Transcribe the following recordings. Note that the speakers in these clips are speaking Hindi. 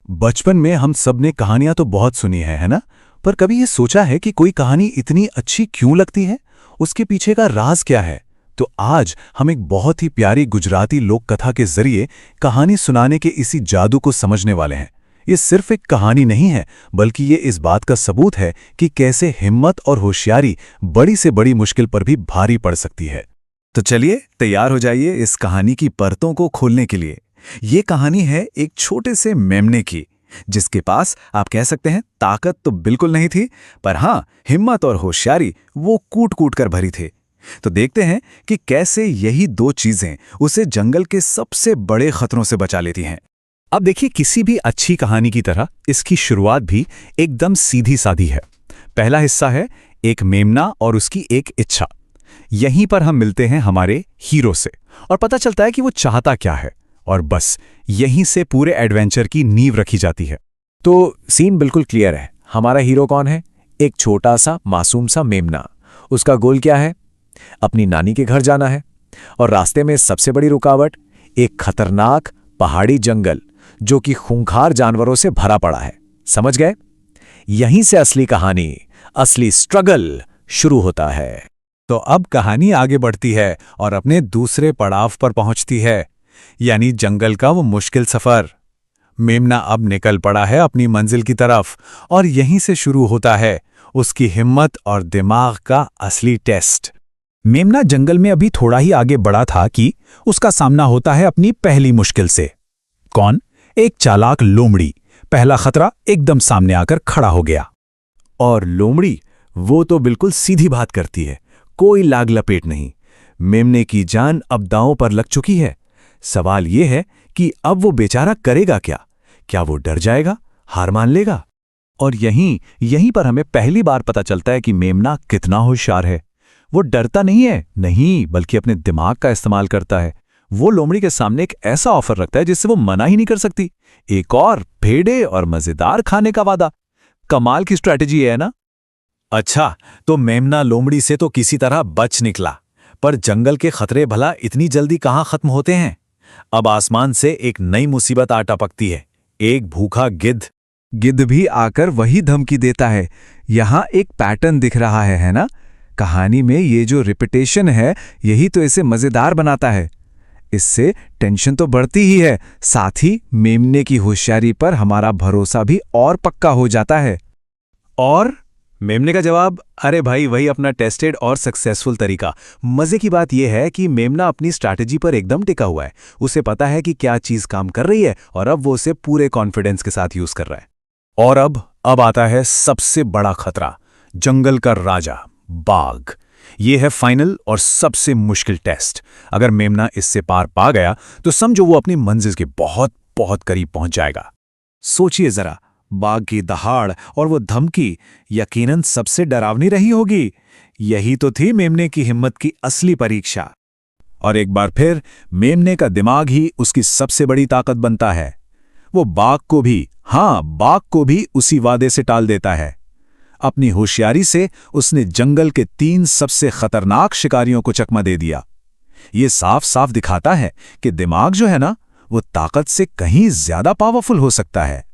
बचपन में हम सब ने कहानियां तो बहुत सुनी है ना? पर कभी ये सोचा है कि कोई कहानी इतनी अच्छी क्यों लगती है? उसके पीछे का राज क्या है? तो आज हम एक बहुत ही प्यारी गुजराती लोक कथा के जरिए कहानी सुनाने के इसी जादू को समझने वाले हैं। ये सिर्फ एक कहानी नहीं है, बल्कि ये इस बात का सबूत है कि कैसे हिम्मत और होशियारी बड़ी से बड़ी मुश्किल पर भी भारी पड़ सकती है। तो चलिए तैयार हो जाइए इस कहानी की परतों को खोलने के लिए। ये कहानी है एक छोटे से मेमने की, जिसके पास आप कह सकते हैं ताकत तो बिल्कुल नहीं थी, पर हाँ, हिम्मत और होशियारी वो कूट कूट कर भरी थे। तो देखते हैं कि कैसे यही दो चीजें उसे जंगल के सबसे बड़े खतरों से बचा लेती हैं। अब देखिए, किसी भी अच्छी कहानी की तरह इसकी शुरुआत भी एकदम सीधी सादी है। पहला हिस्सा है एक मेमना और उसकी एक इच्छा। यहीं पर हम मिलते हैं हमारे हीरो से और पता चलता है कि वो चाहता क्या है, और बस यहीं से पूरे एडवेंचर की नींव रखी जाती है। तो सीन बिल्कुल क्लियर है। हमारा हीरो कौन है? एक छोटा सा मासूम सा मेमना। उसका गोल क्या है? अपनी नानी के घर जाना है। और रास्ते में सबसे बड़ी रुकावट एक खतरनाक पहाड़ी जंगल, जो कि खूंखार जानवरों से भरा पड़ा है। समझ गए? यहीं से असली कहानी, असली स्ट्रगल शुरू होता है। तो अब कहानी आगे बढ़ती है और अपने दूसरे पड़ाव पर पहुंचती है, यानी जंगल का वो मुश्किल सफर। मेमना अब निकल पड़ा है अपनी मंजिल की तरफ, और यहीं से शुरू होता है उसकी हिम्मत और दिमाग का असली टेस्ट। मेमना जंगल में अभी थोड़ा ही आगे बढ़ा था कि उसका सामना होता है अपनी पहली मुश्किल से। कौन? एक चालाक लोमड़ी। पहला खतरा एकदम सामने आकर खड़ा हो गया। और लोमड़ी वो तो बिल्कुल सीधी बात करती है, कोई लाग लपेट नहीं। मेमने की जान अब दांव पर लग चुकी है। सवाल यह है कि अब वो बेचारा करेगा क्या? क्या वो डर जाएगा, हार मान लेगा? और यहीं पर हमें पहली बार पता चलता है कि मेमना कितना होशियार है। वो डरता नहीं, बल्कि अपने दिमाग का इस्तेमाल करता है। वो लोमड़ी के सामने एक ऐसा ऑफर रखता है जिससे वो मना ही नहीं कर सकती। एक और भेड़े और मजेदार खाने का वादा। कमाल की स्ट्रैटेजी है ना? अच्छा, तो मेमना लोमड़ी से तो किसी तरह बच निकला, पर जंगल के खतरे भला इतनी जल्दी कहाँ खत्म होते हैं? अब आसमान से एक नई मुसीबत आ टपकती है। एक भूखा गिद्ध भी आकर वही धमकी देता है। यहाँ एक पैटर्न दिख रहा है ना? कहानी में ये जो रिपीटेशन है, यही तो इसे मजेदार बनाता है। इससे टेंशन तो बढ़ती ही है, साथ ही मेमने की होशियारी पर हमारा भरोसा भी और पक्का हो जाता है। और मेमने का जवाब, अरे भाई, वही अपना टेस्टेड और सक्सेसफुल तरीका। मजे की बात यह है कि मेमना अपनी स्ट्रैटेजी पर एकदम टिका हुआ है। उसे पता है कि क्या चीज काम कर रही है, और अब वो उसे पूरे कॉन्फिडेंस के साथ यूज कर रहा है। और अब आता है सबसे बड़ा खतरा, जंगल का राजा बाघ। ये है फाइनल और सबसे मुश्किल टेस्ट। अगर मेमना इससे पार पा गया तो समझो वो अपनी मंजिल के बहुत बहुत करीब पहुंच जाएगा। सोचिए जरा, बाघ की दहाड़ और वो धमकी यकीनन सबसे डरावनी रही होगी। यही तो थी मेमने की हिम्मत की असली परीक्षा। और एक बार फिर मेमने का दिमाग ही उसकी सबसे बड़ी ताकत बनता है। वो बाघ को भी उसी वादे से टाल देता है। अपनी होशियारी से उसने जंगल के 3 सबसे खतरनाक शिकारियों को चकमा दे दिया। ये साफ साफ दिखाता है कि दिमाग जो है ना, वो ताकत से कहीं ज्यादा पावरफुल हो सकता है।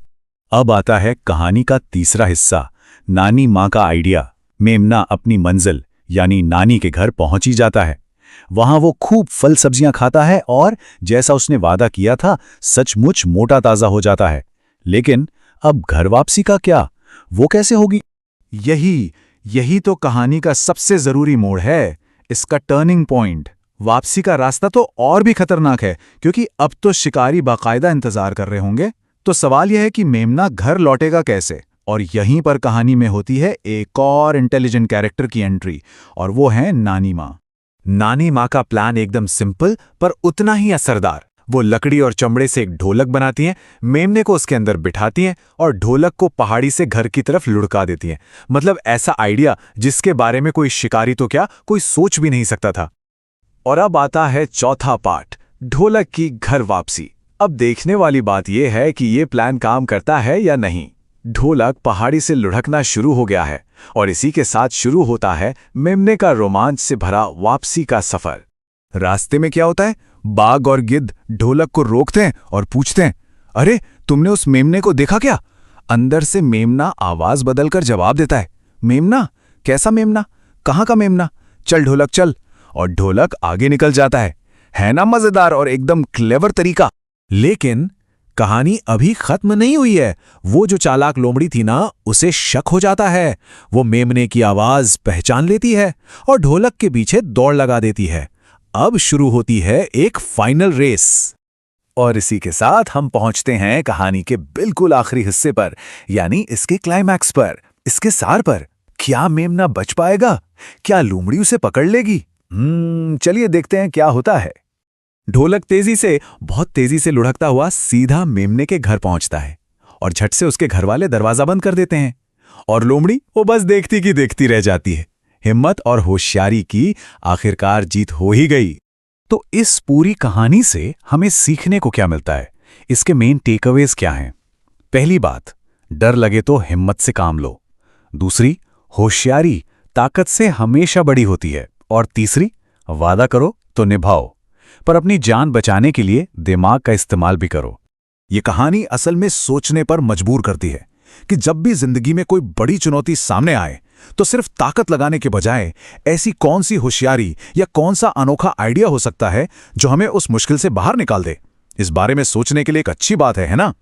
अब आता है कहानी का तीसरा हिस्सा, नानी माँ का आइडिया। मेमना अपनी मंजिल यानी नानी के घर पहुंच ही जाता है। वहां वो खूब फल सब्जियां खाता है और जैसा उसने वादा किया था, सचमुच मोटा ताजा हो जाता है। लेकिन अब घर वापसी का क्या? वो कैसे होगी? यही तो कहानी का सबसे जरूरी मोड़ है, इसका टर्निंग पॉइंट। वापसी का रास्ता तो और भी खतरनाक है, क्योंकि अब तो शिकारी बाकायदा इंतजार कर रहे होंगे। तो सवाल यह है कि मेमना घर लौटेगा कैसे? और यहीं पर कहानी में होती है एक और इंटेलिजेंट कैरेक्टर की एंट्री, और वो है नानी माँ। नानी माँ का प्लान एकदम सिंपल पर उतना ही असरदार। वो लकड़ी और चमड़े से एक ढोलक बनाती हैं, मेमने को उसके अंदर बिठाती हैं और ढोलक को पहाड़ी से घर की तरफ लुढ़का देती हैं। मतलब ऐसा आइडिया जिसके बारे में कोई शिकारी तो क्या, कोई सोच भी नहीं सकता था। और अब आता है चौथा पार्ट, ढोलक की घर वापसी। अब देखने वाली बात यह है कि ये प्लान काम करता है या नहीं। ढोलक पहाड़ी से लुढ़कना शुरू हो गया है, और इसी के साथ शुरू होता है मेमने का रोमांच से भरा वापसी का सफर। रास्ते में क्या होता है? बाघ और गिद्ध ढोलक को रोकते हैं और पूछते हैं, अरे तुमने उस मेमने को देखा क्या? अंदर से मेमना आवाज बदलकर जवाब देता है। मेमना? कैसा मेमना? कहाँ का मेमना? चल ढोलक चल। और ढोलक आगे निकल जाता है ना मजेदार और एकदम क्लेवर तरीका। लेकिन कहानी अभी खत्म नहीं हुई है। वो जो चालाक लोमड़ी थी ना, उसे शक हो जाता है। वो मेमने की आवाज पहचान लेती है और ढोलक के पीछे दौड़ लगा देती है। अब शुरू होती है एक फाइनल रेस। और इसी के साथ हम पहुंचते हैं कहानी के बिल्कुल आखिरी हिस्से पर, यानी इसके क्लाइमैक्स पर, इसके सार पर। क्या मेमना बच पाएगा? क्या लोमड़ी उसे पकड़ लेगी? चलिए देखते हैं क्या होता है। ढोलक बहुत तेजी से लुढ़कता हुआ सीधा मेमने के घर पहुंचता है और झट से उसके घर वाले दरवाजा बंद कर देते हैं और लोमड़ी वो बस देखती की देखती रह जाती है। हिम्मत और होशियारी की आखिरकार जीत हो ही गई। तो इस पूरी कहानी से हमें सीखने को क्या मिलता है? इसके मेन टेकअवेज क्या हैं? पहली बात, डर लगे तो हिम्मत से काम लो। दूसरी, होशियारी ताकत से हमेशा बड़ी होती है। और तीसरी, वादा करो तो निभाओ, पर अपनी जान बचाने के लिए दिमाग का इस्तेमाल भी करो। ये कहानी असल में सोचने पर मजबूर करती है कि जब भी जिंदगी में कोई बड़ी चुनौती सामने आए तो सिर्फ ताकत लगाने के बजाय ऐसी कौन सी होशियारी या कौन सा अनोखा आइडिया हो सकता है जो हमें उस मुश्किल से बाहर निकाल दे। इस बारे में सोचने के लिए एक अच्छी बात है ना?